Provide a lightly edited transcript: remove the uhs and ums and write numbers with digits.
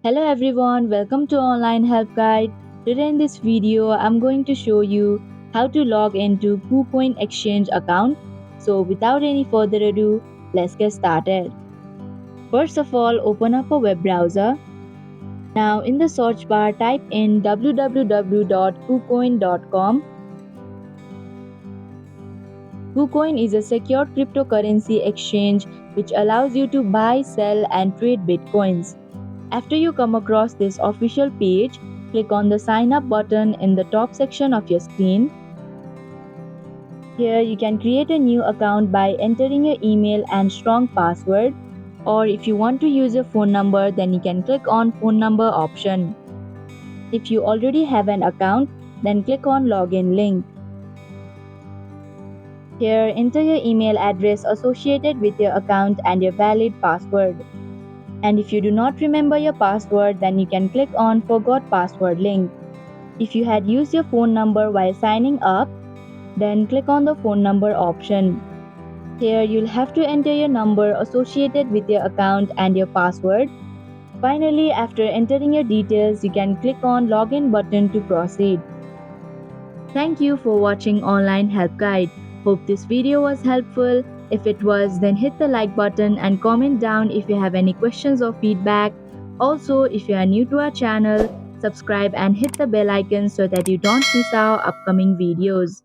Hello everyone, welcome to Online Help Guide. Today in this video, I'm going to show you how to log into Kucoin Exchange account. So without any further ado, let's get started. First of all, open up a web browser. Now in the search bar, type in www.kucoin.com. Kucoin is a secure cryptocurrency exchange which allows you to buy, sell and trade bitcoins. After you come across this official page, click on the sign up button in the top section of your screen. Here you can create a new account by entering your email and strong password, or if you want to use your phone number, then you can click on phone number option. If you already have an account, then click on login link. Here enter your email address associated with your account and your valid password. And if you do not remember your password, then you can click on forgot password link. If you had used your phone number while signing up, then click on the phone number option. Here you'll have to enter your number associated with your account and your password. Finally, after entering your details, you can click on login button to proceed. Thank you for watching Online Help Guide. Hope this video was helpful. If it was, then hit the like button and comment down if you have any questions or feedback. Also, if you are new to our channel, subscribe and hit the bell icon so that you don't miss our upcoming videos.